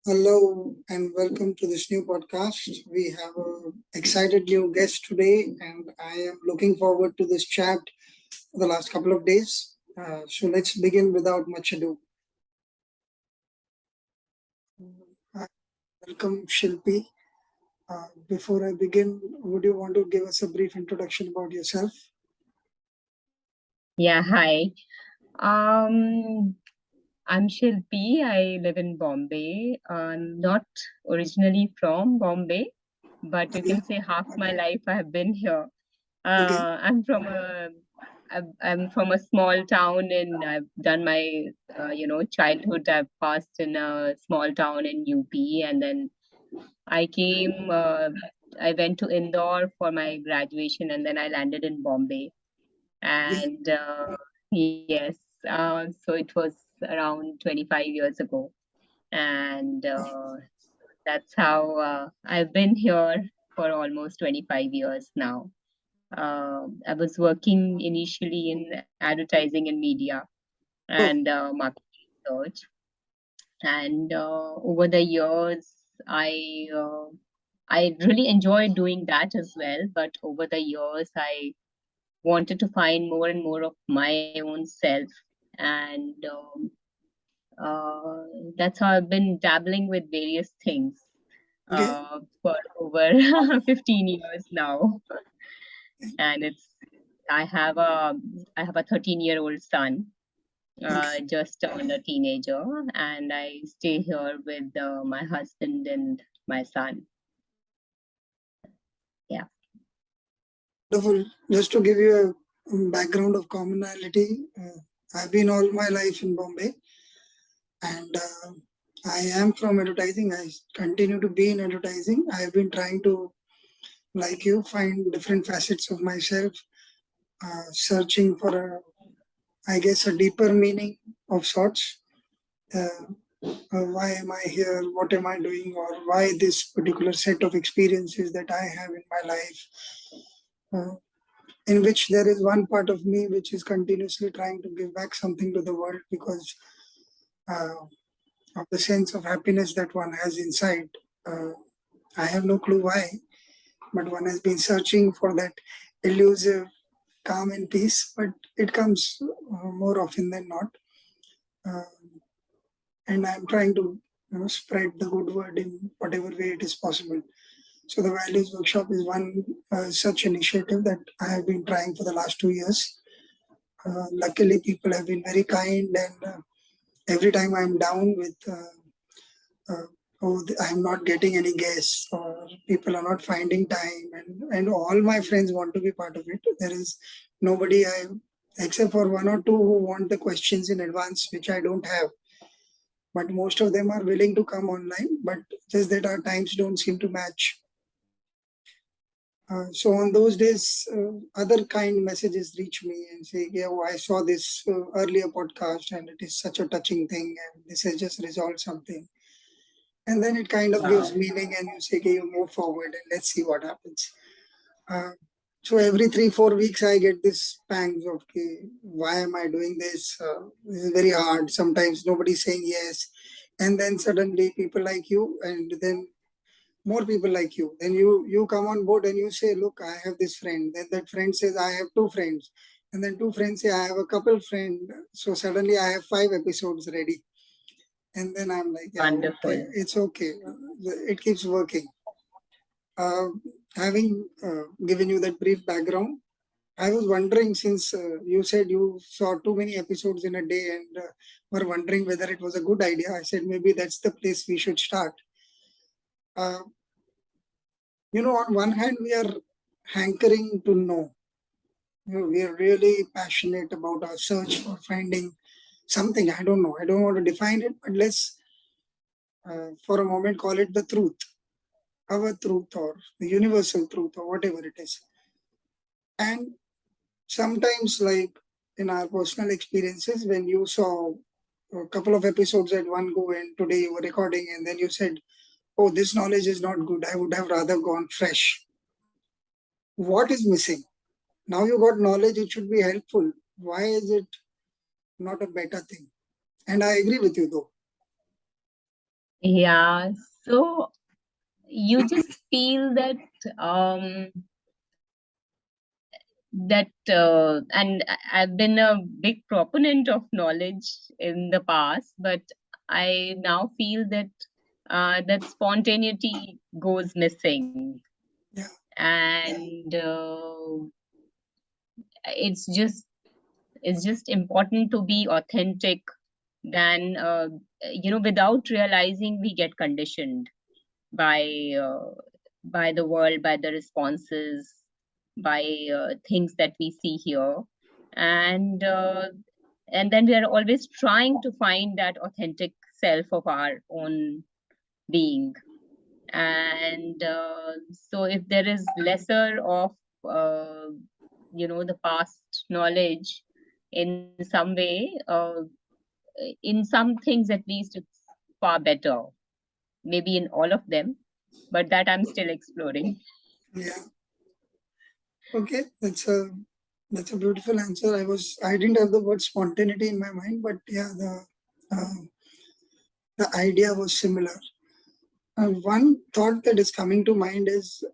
Hello and welcome to this new podcast. We have an excited new guest today, and I am looking forward to this chat for the last couple of days. So let's begin without much ado. Welcome, Shilpi. Before I begin, would you want to give us a brief introduction about yourself? Yeah, hi. Um, I'm Shilpi. I live in Bombay. Not originally from Bombay, but you Okay, can say half my life I have been here. okay, I'm from a small town, and I've done my childhood. I've passed in a small town in UP, and then I came. I went to Indore for my graduation, and then I landed in Bombay. okay, And yes, so it was around 25 years ago. And that's how I've been here for almost 25 years now. I was working initially in advertising and media oh, and market research. And over the years, I uh, I really enjoyed doing that as well. But over the years, I wanted to find more and more of my own self. And uh, that's how I've been dabbling with various things okay, for over 15 years now. And I have a 13-year-old son, okay. just turned a teenager, and I stay here with my husband and my son. Yeah. Wonderful. Just to give you a background of commonality, I've been all my life in Bombay, and I am from advertising. I continue to be in advertising. I've been trying to, like you, find different facets of myself, searching for I guess, a deeper meaning of sorts. Uh, why am I here? What am I doing? Or why this particular set of experiences that I have in my life, uh, in which there is one part of me which is continuously trying to give back something to the world because uh, of the sense of happiness that one has inside. Uh, I have no clue why, but one has been searching for that elusive calm and peace, but it comes more often than not. Uh, and I'm trying to spread the good word in whatever way it is possible. So the Values Workshop is one such initiative that I have been trying for the last 2 years. Luckily, people have been very kind, and every time I'm down with oh, I'm not getting any guests or people are not finding time, and all my friends want to be part of it. There is nobody except for one or two who want the questions in advance, which I don't have. But most of them are willing to come online, but just that our times don't seem to match. So on those days, other kind messages reach me and say, "Yeah, oh, I saw this earlier podcast, and it is such a touching thing, and this has just resolved something." And then it kind of gives Wow. meaning, and you say, "Okay, you move forward, and let's see what happens." Uh, so every 3 4 weeks, I get this pangs of, okay, why am I doing this? This is very hard. Sometimes nobody's saying yes, and then suddenly people like you, and then more people like you. Then you come on board and you say, look, I have this friend. Then that friend says, I have two friends, and then two friends say, I have a couple friend. So suddenly I have 5 episodes ready, and then I'm like, yeah, okay, Wonderful. it's okay. It keeps working. Uh, having given you that brief background, I was wondering, since you said you saw too many episodes in a day and were wondering whether it was a good idea. I said maybe that's the place we should start. Uh, on one hand, we are hankering to know. We are really passionate about our search for finding something. I don't know. I don't want to define it, but let's, for a moment, call it the truth, our truth, or the universal truth, or whatever it is. And sometimes, like in our personal experiences, when you saw a couple of episodes at one go, and today you were recording, and then you said, "Oh, this knowledge is not good. I would have rather gone fresh." What is missing? Now you got knowledge, it should be helpful. Why is it not a better thing? And I agree with you though. Yeah. So you just feel that um and I've been a big proponent of knowledge in the past, but I now feel that that spontaneity goes missing, Yeah, and it's just it's just important to be authentic than without realizing we get conditioned by uh, by the world, by the responses, by things that we see here, and uh, and then we are always trying to find that authentic self of our own being. And so if there is lesser of uh, the past knowledge in some way, in some things at least it's far better, maybe in all of them, but that I'm still exploring. yeah. Okay, that's a beautiful answer. I didn't have the word spontaneity in my mind, but yeah, the idea was similar. One thought that is coming to mind is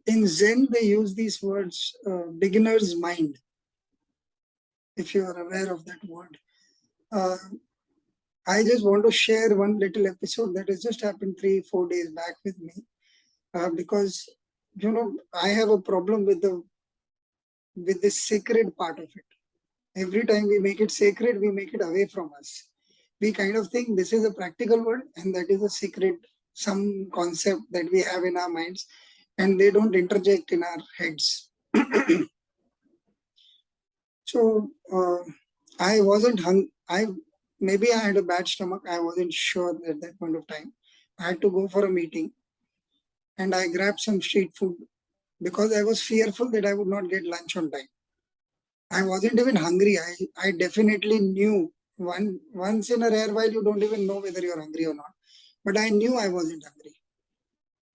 in Zen they use these words, beginner's mind. If you are aware of that word, uh, I just want to share one little episode that has just happened 3 4 days back with me, because I have a problem with the sacred part of it. Every time we make it sacred, we make it away from us. We kind of think this is a practical word and that is a sacred, some concept that we have in our minds, and they don't interject in our heads. So I wasn't hung. I maybe I had a bad stomach. I wasn't sure at that point of time. I had to go for a meeting, and I grabbed some street food because I was fearful that I would not get lunch on time. I wasn't even hungry. I definitely knew once in a rare while you don't even know whether you're hungry or not. But I knew I wasn't hungry.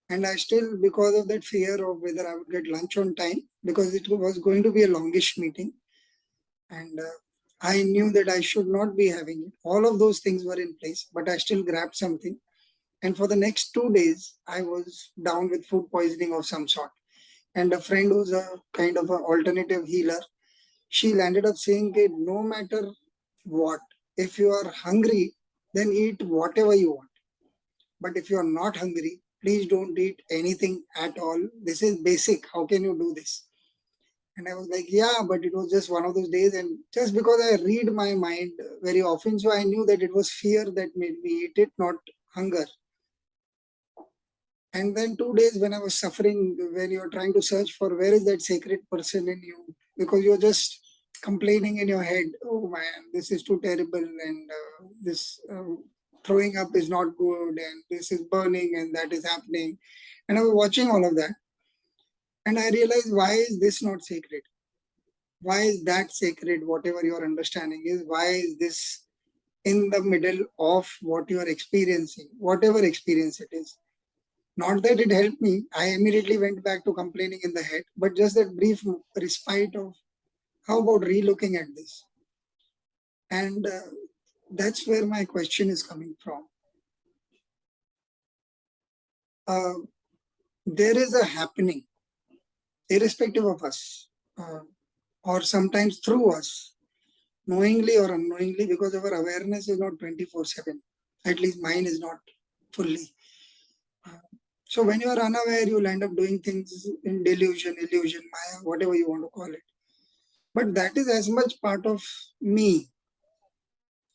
And I still, because of that fear of whether I would get lunch on time, because it was going to be a longish meeting, and I knew that I should not be having it. All of those things were in place, but I still grabbed something. And for the next 2 days, I was down with food poisoning of some sort. And a friend who's a kind of an alternative healer, she landed up saying, okay, no matter what, if you are hungry, then eat whatever you want. But if you are not hungry, please don't eat anything at all. This is basic. How can you do this? And I was like, yeah, but it was just one of those days. And just because I read my mind very often, so I knew that it was fear that made me eat it, not hunger. And then 2 days when I was suffering, when you're trying to search for where is that sacred person in you, because you're just complaining in your head, oh man, this is too terrible, and this throwing up is not good, and this is burning, and that is happening. And I was watching all of that, and I realized, why is this not sacred? Why is that sacred? Whatever your understanding is, why is this in the middle of what you are experiencing, whatever experience it is? Not that it helped me. I immediately went back to complaining in the head, but just that brief respite of how about relooking at this? And that's where my question is coming from. Uh, there is a happening, irrespective of us, uh, or sometimes through us, knowingly or unknowingly, because our awareness is not 24/7. At least mine is not fully. Uh, so when you are unaware, you'll end up doing things in delusion, illusion, maya, whatever you want to call it. But that is as much part of me.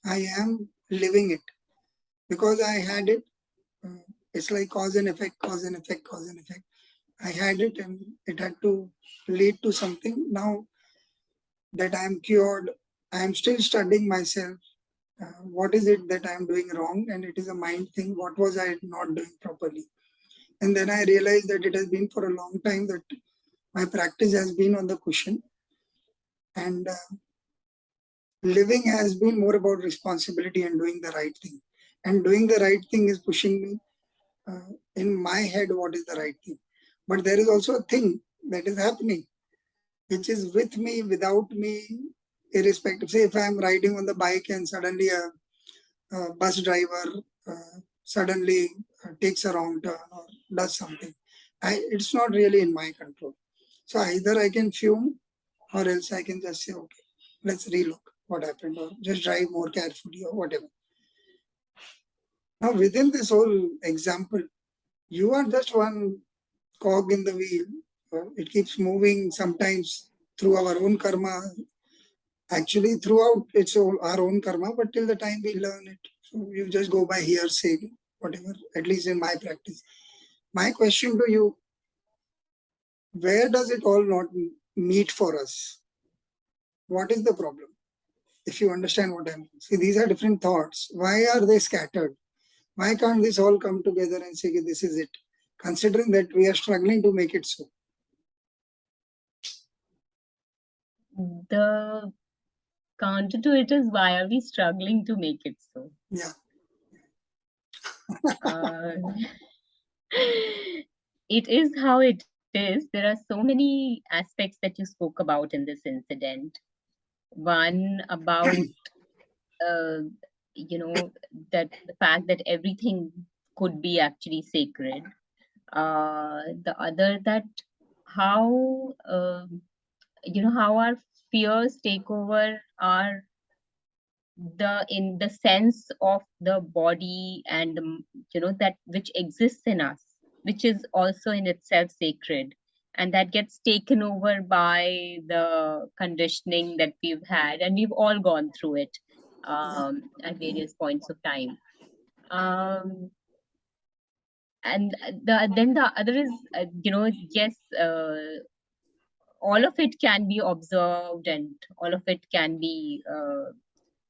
I am living it because I had it. Uh, it's like cause and effect, cause and effect, cause and effect. I had it and it had to lead to something. Now that I am cured, I am still studying myself. What is it that I am doing wrong? And it is a mind thing. What was I not doing properly? And then I realized that it has been for a long time that my practice has been on the cushion, and living has been more about responsibility and doing the right thing. And doing the right thing is pushing me in my head what is the right thing. But there is also a thing that is happening, which is with me, without me, irrespective. Say, if I am riding on the bike and suddenly a bus driver suddenly takes a wrong turn or does something. It's not really in my control. So either I can fume or else I can just say, okay, let's relook what happened or just drive more carefully or whatever. Now, within this whole example, you are just one cog in the wheel. It keeps moving sometimes through our own karma. Actually, throughout it's all our own karma, but till the time we learn it, so you just go by hearsay, whatever, at least in my practice. My question to you, where does it all not meet for us? What is the problem? If you understand what I'm saying. See, these are different thoughts. Why are they scattered? Why can't this all come together and say, this is it? Considering that we are struggling to make it so. The counter to it is, why are we struggling to make it so? Yeah. Uh, it is how it is. There are so many aspects that you spoke about in this incident. One about, uh, that the fact that everything could be actually sacred. The other, that how, how our fears take over our, in the sense of the body and that which exists in us, which is also in itself sacred, and that gets taken over by the conditioning that we've had, and we've all gone through it at various points of time. um, and then the other is, yes, all of it can be observed, and all of it can be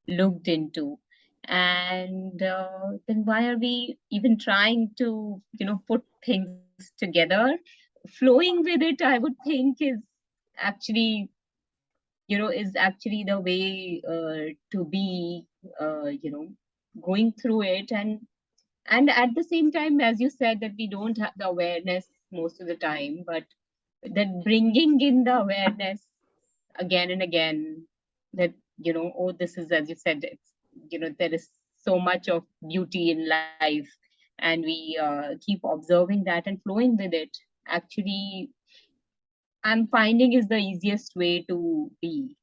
looked into. And then why are we even trying to put things together? Flowing with it, I would think, actually is actually the way to be, going through it. And at the same time, as you said, that we don't have the awareness most of the time, but that bringing in the awareness again and again, that oh, this is, as you said, it's there is so much of beauty in life, and we keep observing that and flowing with it, actually, I'm finding, is the easiest way to be.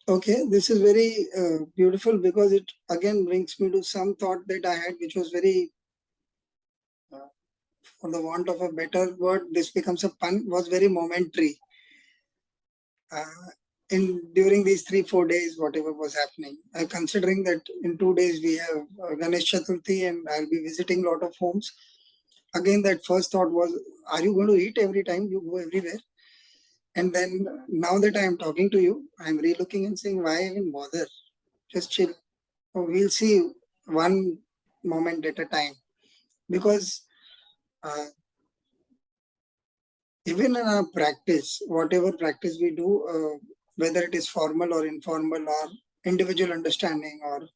Okay, this is very beautiful because it again brings me to some thought that I had, which was very, for the want of a better word, this becomes a pun, was very momentary. Uh, in during these 3-4 days, whatever was happening, considering that in 2 days we have Ganesh Chaturthi and I'll be visiting a lot of homes. Again, that first thought was, are you going to eat every time you go everywhere? And then now that I am talking to you, I'm re-looking and saying, why even bother? Just chill. We'll see one moment at a time. Because uh, even in our practice, whatever practice we do, whether it is formal or informal or individual understanding, or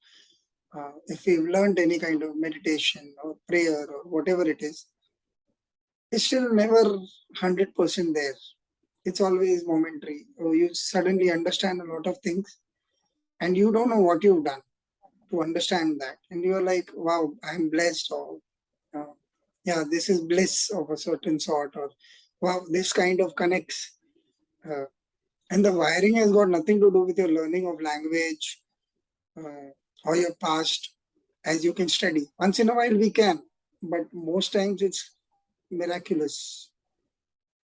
if we've learned any kind of meditation or prayer or whatever it is, it's still never 100% there. It's always momentary. You suddenly understand a lot of things and you don't know what you've done to understand that. And you're like, wow, I'm blessed, or uh, yeah, this is bliss of a certain sort, or wow, this kind of connects. Uh, and the wiring has got nothing to do with your learning of language uh, or your past, as you can study. Once in a while, we can, but most times it's miraculous.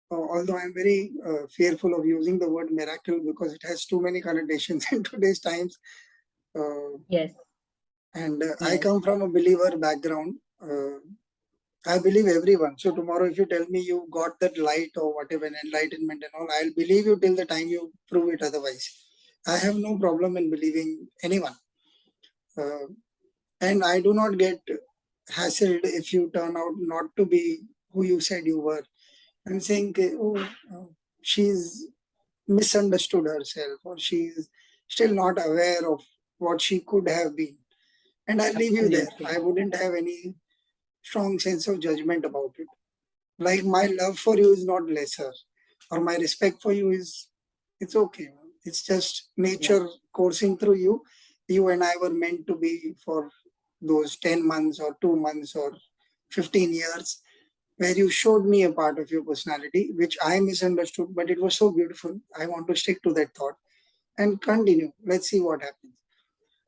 Although I'm very fearful of using the word miracle because it has too many connotations in today's times. Uh, Yes, and I yes, come from a believer background. I believe everyone. So tomorrow, if you tell me you got that light or whatever, enlightenment and all, I'll believe you till the time you prove it otherwise. I have no problem in believing anyone. Uh, and I do not get hassled if you turn out not to be who you said you were. I'm saying, oh, she's misunderstood herself, or she's still not aware of what she could have been. And I leave you there. absolutely. I wouldn't have any strong sense of judgment about it. Like my love for you is not lesser, or my respect for you is, it's okay. It's just Yeah, nature coursing through you. you and I were meant to be for those 10 months or 2 months or 15 years, where you showed me a part of your personality, which I misunderstood, but it was so beautiful. I want to stick to that thought and continue. Let's see what happens.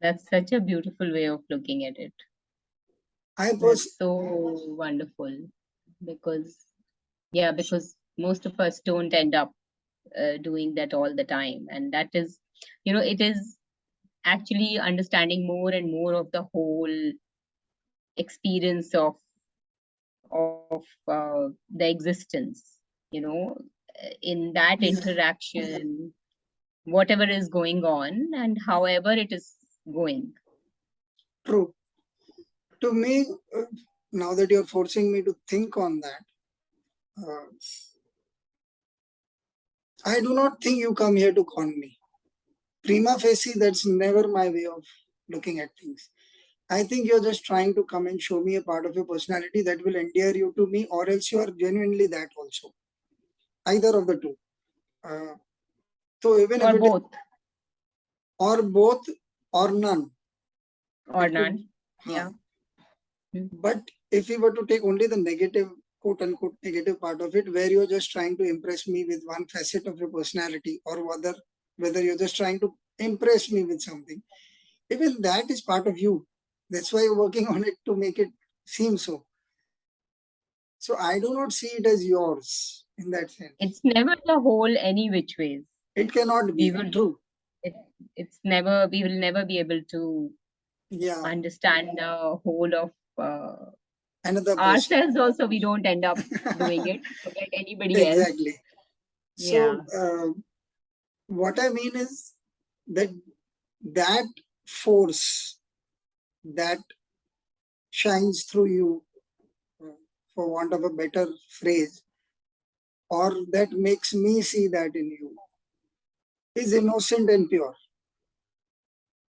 That's such a beautiful way of looking at it. I That's was, so wonderful because, yeah, because most of us don't end up doing that all the time. And that is, it is actually understanding more and more of the whole experience of the existence, in that yeah, interaction, whatever is going on and however it is going. true. To me, now that you're forcing me to think on that, uh, I do not think you come here to con me. Prima facie, that's never my way of looking at things. I think you're just trying to come and show me a part of your personality that will endear you to me, or else you are genuinely that also. Either of the two. Uh, so even if Or it is, both, or both or none, or it could. none. Huh. Yeah. Mm. But if we were to take only the negative, quote unquote, negative part of it, where you're just trying to impress me with one facet of your personality, or whether you're just trying to impress me with something, even that is part of you. That's why you're working on it to make it seem so. So I do not see it as yours in that sense. It's never the whole any which ways. It cannot We be would, true. it, it's never, we will never be able to Yeah, understand the whole of another person. ourselves also. We don't end up doing it. Forget anybody else. Exactly. So Yeah. what I mean is that that force that shines through you, uh, for want of a better phrase, or that makes me see that in you, is innocent and pure,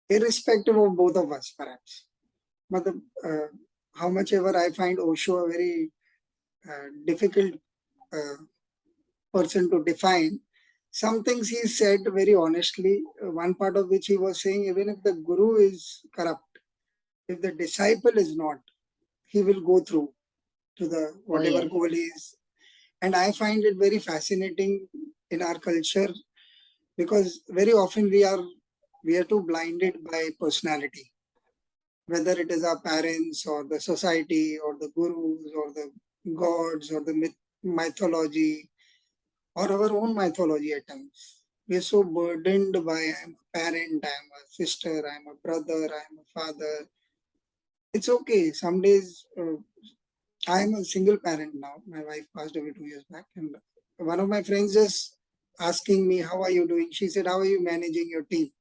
irrespective of both of us, perhaps. But how much ever I find Osho a very difficult uh, person to define, some things he said very honestly. One part of which he was saying, even if the guru is corrupt, if the disciple is not, he will go through to the Oh, whatever yes. goal is. And I find it very fascinating in our culture, because very often we are too blinded by personality, whether it is our parents or the society or the gurus or the gods or the mythology or our own mythology at times. We are so burdened by I'm a parent, I'm a sister, I'm a brother, I'm a father. It's okay. Some days I'm a single parent now. My wife passed away 2 years back, and one of my friends just asking me, "How are you doing?" She said, "How are you managing your team?"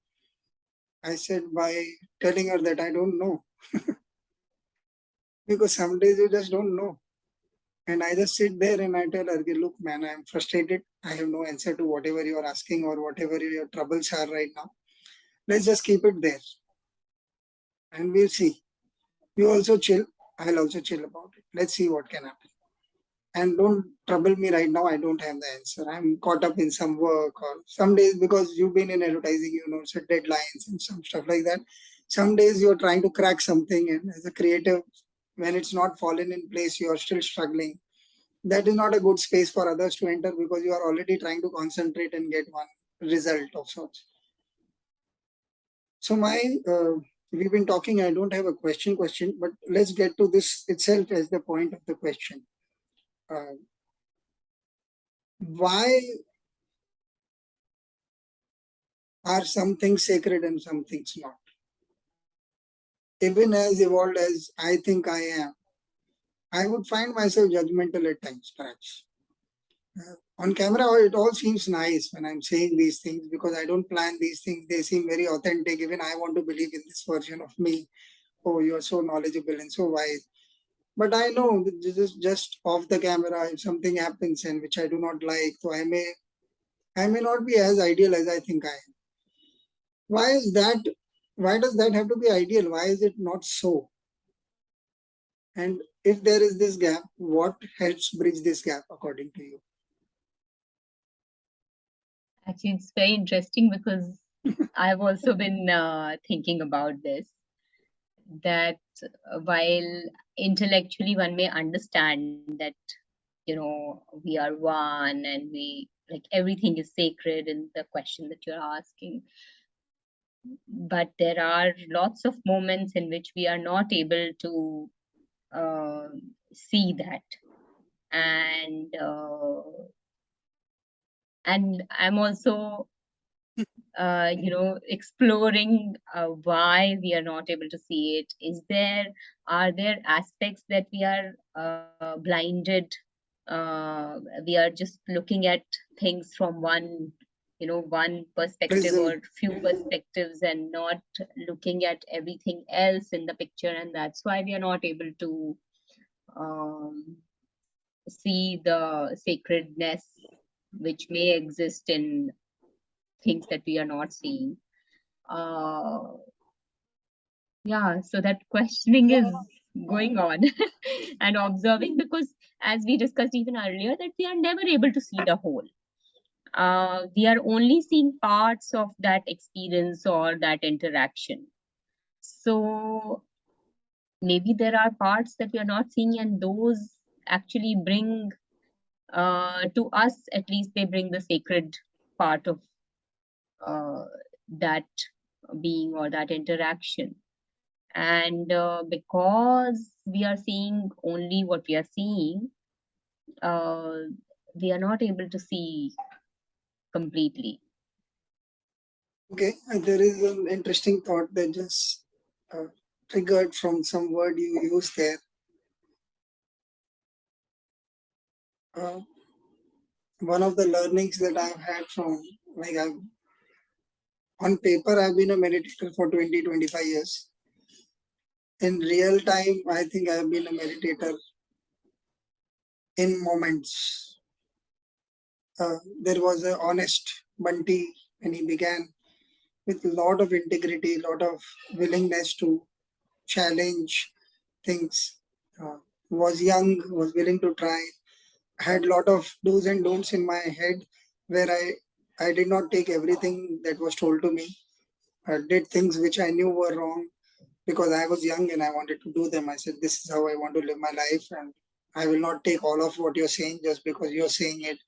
I said, "By telling her that I don't know, because some days you just don't know." And I just sit there and I tell her, "Okay, look, man, I'm frustrated. I have no answer to whatever you're asking or whatever your troubles are right now. Let's just keep it there and we'll see. You also chill. I'll also chill about it. Let's see what can happen. And don't trouble me right now. I don't have the answer. I'm caught up in some work, or some days, because you've been in advertising, so deadlines and some stuff like that. Some days you're trying to crack something, and as a creative, when it's not fallen in place, you're still struggling. That is not a good space for others to enter, because you are already trying to concentrate and get one result of sorts. So we've been talking. I don't have a question, but let's get to this itself as the point of the question. Uh, why are some things sacred and some things not? Even as evolved as I think I am, I would find myself judgmental at times, perhaps. On camera, it all seems nice when I'm saying these things, because I don't plan these things. They seem very authentic. Even I want to believe in this version of me. Oh, you're so knowledgeable and so wise. But I know that this is just off the camera. If something happens and which I do not like, so I may not be as ideal as I think I am. Why is that? Why does that have to be ideal? Why is it not so? And if there is this gap, what helps bridge this gap according to you? Actually, it's very interesting because I've also been thinking about this, that while intellectually one may understand that, we are one and we like everything is sacred in the question that you're asking, but there are lots of moments in which we are not able to uh, see that. And I'm also exploring why we are not able to see it. Are there aspects that we are blinded? We are just looking at things from one perspective Prism. or few perspectives, and not looking at everything else in the picture, and that's why we are not able to um, see the sacredness which may exist in things that we are not seeing. uh yeah, so that questioning is going on and observing, because as we discussed even earlier, that we are never able to see the whole. We are only seeing parts of that experience or that interaction. So maybe there are parts that we are not seeing, and those actually bring, to us at least, they bring the sacred part of uh, that being or that interaction. And because we are seeing only what we are seeing, uh, we are not able to see completely. Okay, there is an interesting thought that just triggered from some word you used there. Uh, One of the learnings that I've had from, like, on paper, I've been a meditator for 20-25 years. In real time, I think I've been a meditator in moments. There was a honest Bunty when he began, with a lot of integrity, lot of willingness to challenge things. Was young, was willing to try, had lot of do's and don'ts in my head, where I did not take everything that was told to me. I did things which I knew were wrong because I was young and I wanted to do them. I said, this is how I want to live my life, and I will not take all of what you're saying just because you're saying it.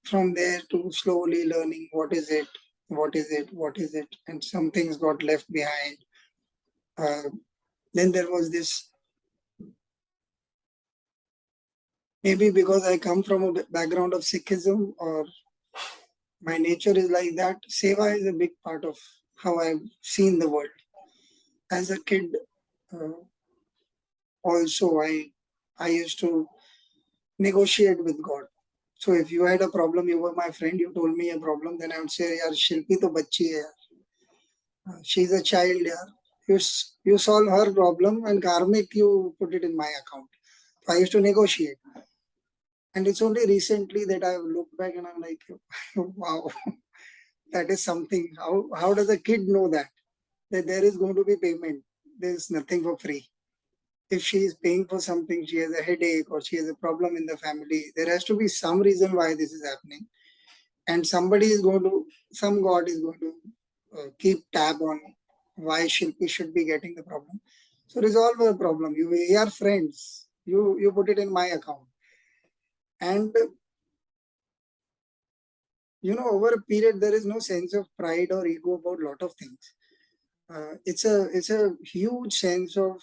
From there to slowly learning what is it, what is it, what is it, and some things got left behind. Uh, then there was this, maybe because I come from a background of Sikhism, or my nature is like that. Seva is a big part of how I've seen the world. As a kid, uh, also I used to negotiate with God. So if you had a problem, you were my friend, you told me a problem, then I would say, yaar, Shilpi to bachchi hai. She's a child, yaar. You solve her problem and karmic, you put it in my account. So I used to negotiate. And it's only recently that I've looked back and I'm like, wow, that is something. How does a kid know that? That there is going to be payment. There's nothing for free. If she is paying for something, she has a headache or she has a problem in the family, there has to be some reason why this is happening. And somebody is going to, some God is going to keep tab on why Shilpi should be getting the problem. So resolve the problem. We are friends. You put it in my account. And over a period, there is no sense of pride or ego about a lot of things. It's a huge sense of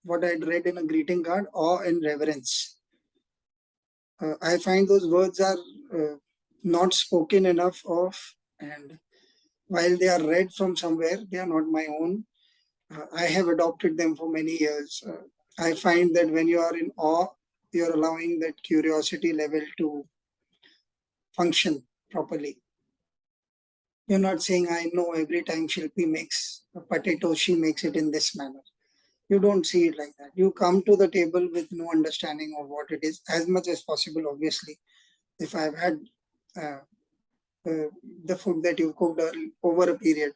what I'd read in a greeting card, awe and reverence. I find those words are not spoken enough of, and while they are read from somewhere, they are not my own. I have adopted them for many years. I find that when you are in awe, you're allowing that curiosity level to function properly. You're not saying, I know every time Shilpi makes a potato, she makes it in this manner. You don't see it like that. You come to the table with no understanding of what it is, as much as possible, obviously. If I've had uh, uh, the food that you cooked over a period,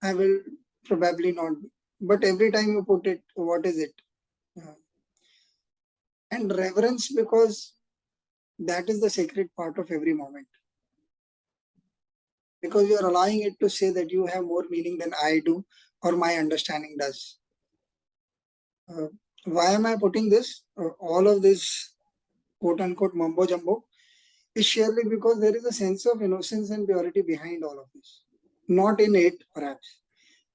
I will probably not. But every time you put it, what is it? Uh, and reverence, because that is the sacred part of every moment. because you are allowing it to say that you have more meaning than I do or my understanding does. Why am I putting this? All of this quote unquote mumbo jumbo is surely because there is a sense of innocence and purity behind all of this. Not in it, perhaps.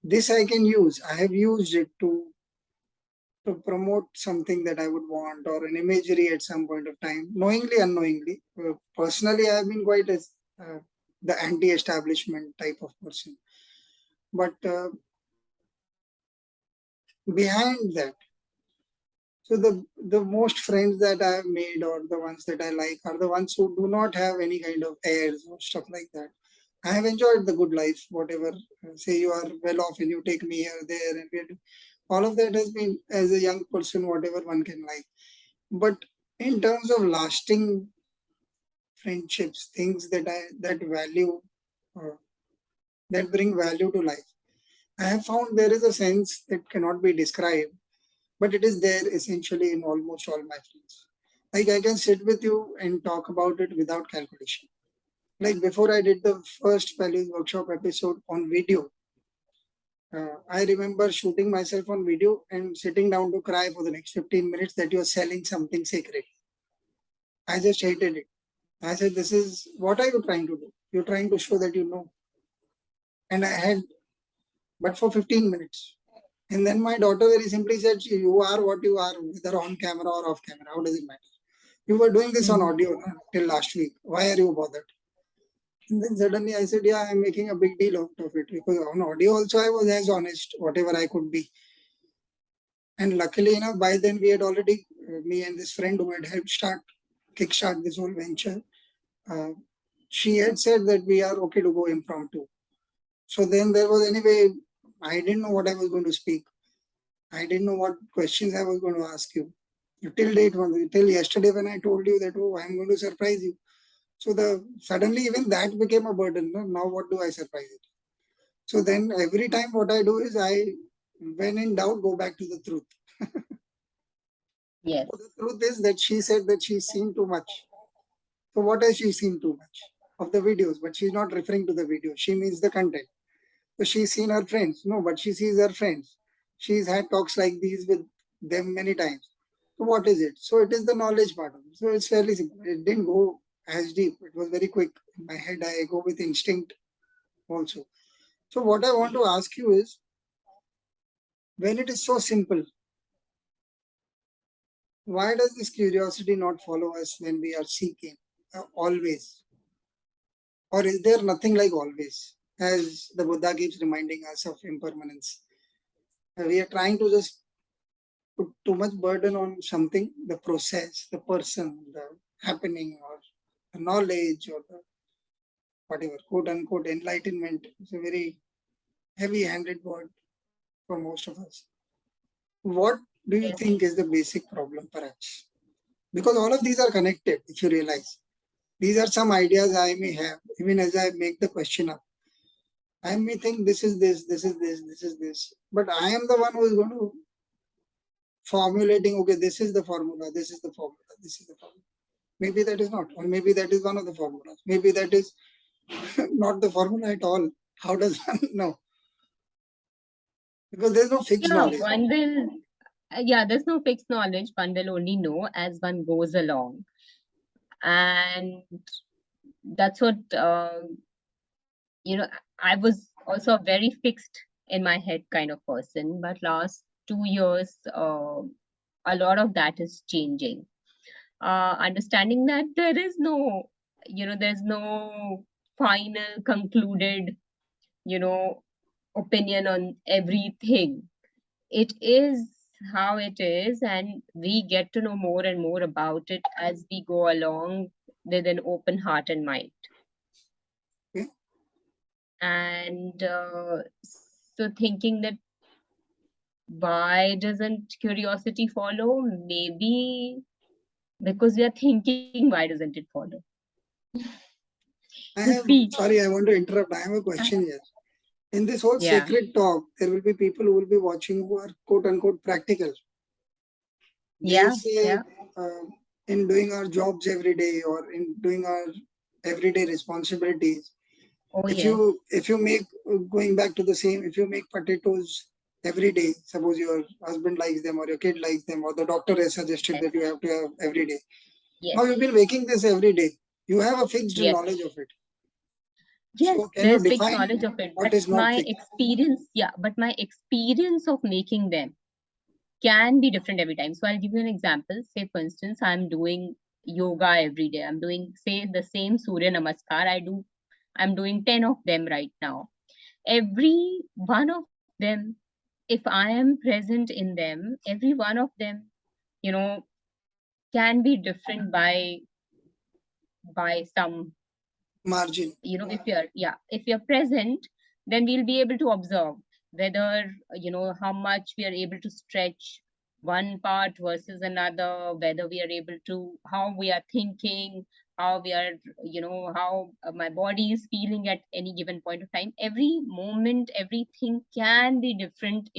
This I can use. I have used it to promote something that I would want or an imagery at some point of time, knowingly, unknowingly. Personally, I have been quite the anti-establishment type of person. But behind that, so the most friends that I have made or the ones that I like are the ones who do not have any kind of airs or stuff like that. I have enjoyed the good life, whatever. Say you are well off and you take me here, there, and all of that has been as a young person, whatever one can like. But in terms of lasting friendships, things that value, uh, that bring value to life, I have found there is a sense that cannot be described, but it is there essentially in almost all my friends. Like I can sit with you and talk about it without calculation. Like before I did the first values workshop episode on video, I remember shooting myself on video and sitting down to cry for the next 15 minutes that you're selling something sacred. I just hated it. I said, this is what are you trying to do? You're trying to show that you know. And I had, but for 15 minutes. And then my daughter very simply said, you are what you are, whether on camera or off camera. How does it matter? You were doing this on Mm. audio till last week. Why are you bothered? And then suddenly I said, yeah, I'm making a big deal out of it because on audio also I was as honest, whatever I could be. And luckily enough, by then we had already, me and this friend who had helped kickstart this whole venture, uh, she had said that we are okay to go impromptu. So then there was anyway, I didn't know what I was going to speak. I didn't know what questions I was going to ask you. Till date, till yesterday when I told you that, oh, I'm going to surprise you. So the suddenly even that became a burden. No? Now what do I surprise it? So then every time what I do is when in doubt, go back to the truth. Yes. So the truth is that she said that she's seen too much. So what has she seen too much? Of the videos, but she's not referring to the video. She means the content. So she's seen her friends. No, but she sees her friends. She's had talks like these with them many times. So what is it? So it is the knowledge part of it. So it's fairly simple. It didn't go as deep. It was very quick. In my head, I go with instinct also. So what I want to ask you is, when it is so simple, why does this curiosity not follow us when we are seeking always? Or is there nothing like always? As the Buddha keeps reminding us of impermanence. We are trying to just put too much burden on something, the process, the person, the happening, or the knowledge, or the whatever, quote unquote, enlightenment. It's a very heavy handed word for most of us. What do you Yes. think is the basic problem, perhaps? Because all of these are connected, if you realize. These are some ideas I may have, even as I make the question up. I may think this is this, this is this, this is this. But I am the one who is going to formulating, okay, this is the formula, this is the formula, this is the formula. Maybe that is not, or maybe that is one of the formulas. Maybe that is not the formula at all. How does one know? Because there's no fixed Yeah, knowledge. one will, yeah, there's no fixed knowledge. One will only know as one goes along. And that's what, you know, I was also a very fixed in my head kind of person. But last 2 years, a lot of that is changing. Understanding that there is no, there's no final concluded, you know, opinion on everything. It is how it is, and we get to know more and more about it as we go along with an open heart and mind. Okay? And so thinking that why doesn't curiosity follow? Maybe because we are thinking, why doesn't it follow? I You have, see, sorry, I want to interrupt. I have a question here. In this whole yeah, sacred talk, there will be people who will be watching who are quote unquote practical. They'll yeah, say, yeah, uh, in doing our jobs every day or in doing our everyday responsibilities, Oh, If yes. you make, going back to the same, if you make potatoes every day, suppose your husband likes them or your kid likes them or the doctor has suggested that you Yes. have to have every day. Now Yes. you've been making this every day. You have a fixed Yes. knowledge of it. Yes, So can you there's fixed define knowledge of it, what but is not my fixed? experience, yeah, but my experience of making them can be different every time. So I'll give you an example. Say, for instance, I'm doing yoga every day. I'm doing, say, the same Surya Namaskar. I'm doing 10 of them right now. Every one of them, if I am present in them, every one of them, you know, can be different by some, Margin. if you're, yeah, if you're present, then we'll be able to observe whether, how much we are able to stretch one part versus another, whether we are able to, how we are thinking, how we are, how my body is feeling at any given point of time. Every moment, everything can be different,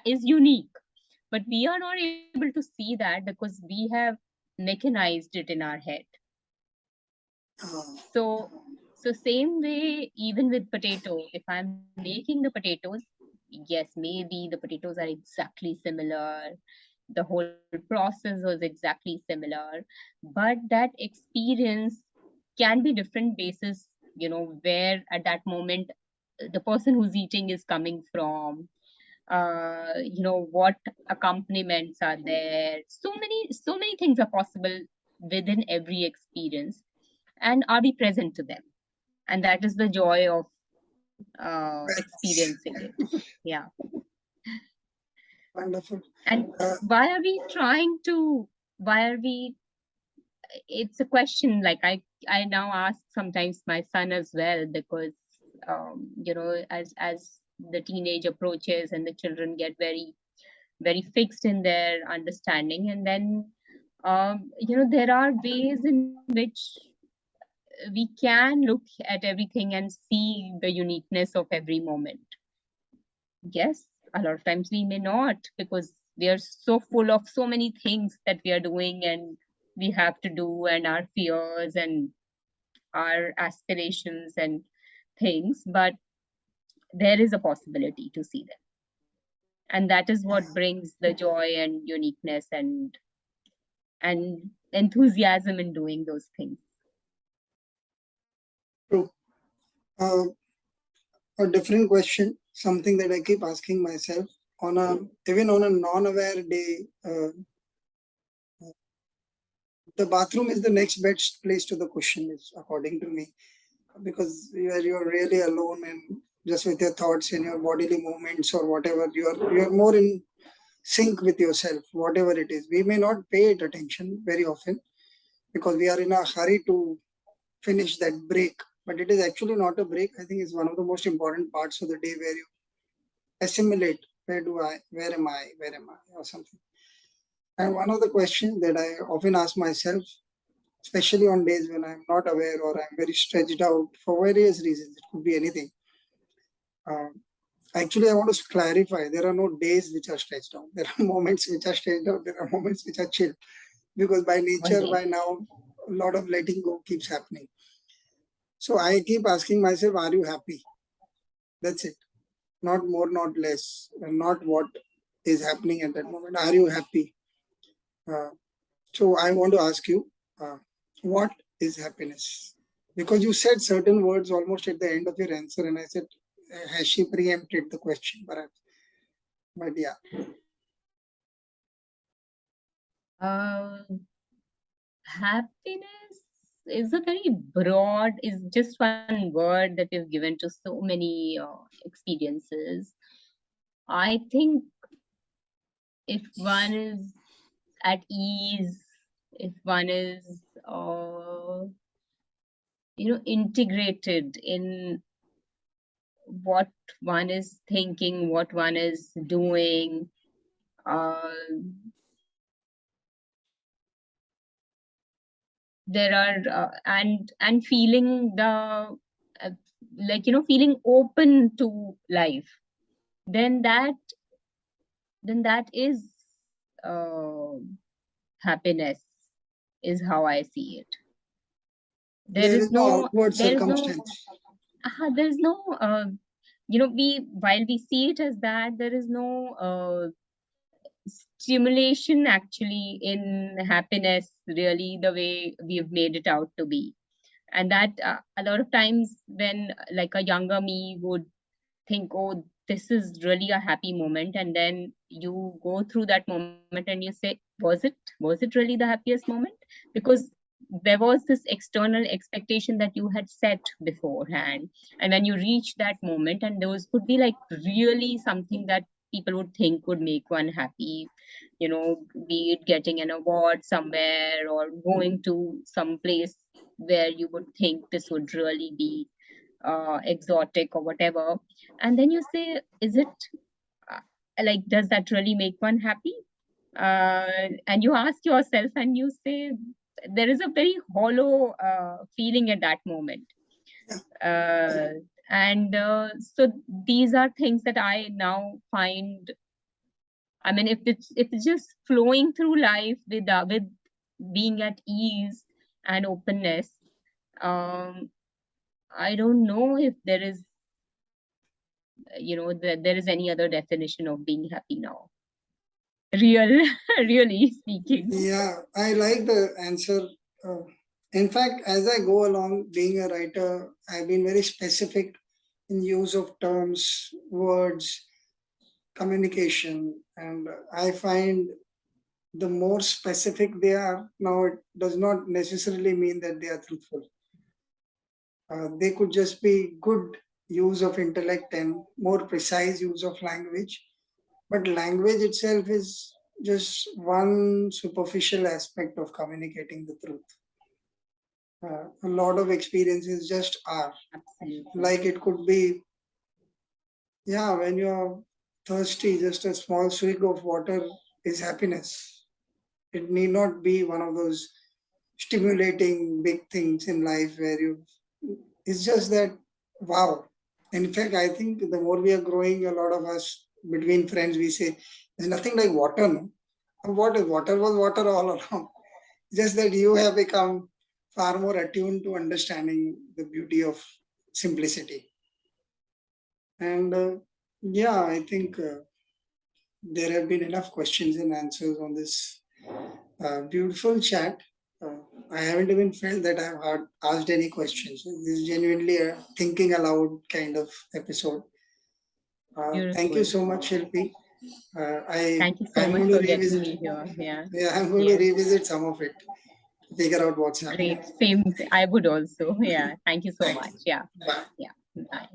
is unique, but we are not able to see that because we have mechanized it in our head. Uh, So, so same way, even with potato, if I'm making the potatoes, yes, maybe the potatoes are exactly similar. The whole process was exactly similar, but that experience can be different basis, where at that moment the person who's eating is coming from, what accompaniments are there. So many things are possible within every experience, and are we present to them? And that is the joy of very nice. experiencing it. Yeah. Wonderful. And Uh, why are we trying to? Why are we? It's a question like I now ask sometimes my son as well, because as the teenage approaches and the children get very fixed in their understanding, and then there are ways in which we can look at everything and see the uniqueness of every moment. Yes, a lot of times we may not, because we are so full of so many things that we are doing and we have to do, and our fears and our aspirations and things, but there is a possibility to see them. And that is what brings the joy and uniqueness and enthusiasm in doing those things. True. Uh, a different question, something that I keep asking myself on a, even on a non-aware day. The bathroom is the next best place to the question, is according to me, because you're really alone and just with your thoughts and your bodily movements or whatever, you're more in sync with yourself, whatever it is. We may not pay it attention very often because we are in a hurry to finish that break, but it is actually not a break. I think it's one of the most important parts of the day where you assimilate, where am I, or something. And one of the questions that I often ask myself, especially on days when I'm not aware or I'm very stretched out for various reasons, it could be anything. Uh, Actually, I want to clarify, there are no days which are stretched out. There are moments which are stretched out, there are moments which are chill, because by Oh, nature, yes. by now, a lot of letting go keeps happening. So I keep asking myself, are you happy? That's it. Not more, not less, and not what is happening at that moment. Are you happy? Uh, so I want to ask you, uh, what is happiness? Because you said certain words almost at the end of your answer, and I said, has she preempted the question, perhaps? But yeah, Um, Happiness is a very broad, is just one word that we've given to so many experiences. I think if one is at ease, if one is integrated in what one is thinking, what one is doing, uh, there are and feeling the feeling open to life, then that is uh, happiness, is how I see it. there there is is no no outward there is no circumstance. there's no, while we see it as that, there is no stimulation actually in happiness, really, the way we've made it out to be. And that a lot of times when like a younger me would think, oh, this is really a happy moment, and then you go through that moment and you say, was it really the happiest moment? Because there was this external expectation that you had set beforehand, and when you reach that moment, and those could be like really something that people would think would make one happy, be it getting an award somewhere or going to some place where you would think this would really be exotic or whatever. And then you say, is it uh, like, does that really make one happy? And you ask yourself and you say, there is a very hollow feeling at that moment. Uh, and so these are things that I now find. I mean, if it's just flowing through life with being at ease and openness, um, I don't know if there is, there is any other definition of being happy now. Real, really speaking. Yeah, I like the answer. Uh, in fact, as I go along being a writer, I've been very specific in use of terms, words, communication, and I find the more specific they are, now it does not necessarily mean that they are truthful. They could just be good use of intellect and more precise use of language. But language itself is just one superficial aspect of communicating the truth. A lot of experiences just are. Absolutely. Like it could be, yeah, when you're thirsty, just a small swig of water is happiness. It need not be one of those stimulating big things in life where you, it's just that, wow. In fact, I think the more we are growing, a lot of us between friends, we say, there's nothing like water, no? Water was water all along. Just that you have become far more attuned to understanding the beauty of simplicity. And yeah, I think there have been enough questions and answers on this beautiful chat. Uh, I haven't even felt that I've asked any questions. This is genuinely a thinking aloud kind of episode. Thank you Beautiful. so much, Shilpi. Thank you so I'm much going to for getting revisit. me here. Yeah. Yeah, I'm going to Yes. revisit some of it to figure out what's happening. Great. Same. I would also. Yeah. Thank you so Thank much. you. Yeah. Bye. Yeah. Bye.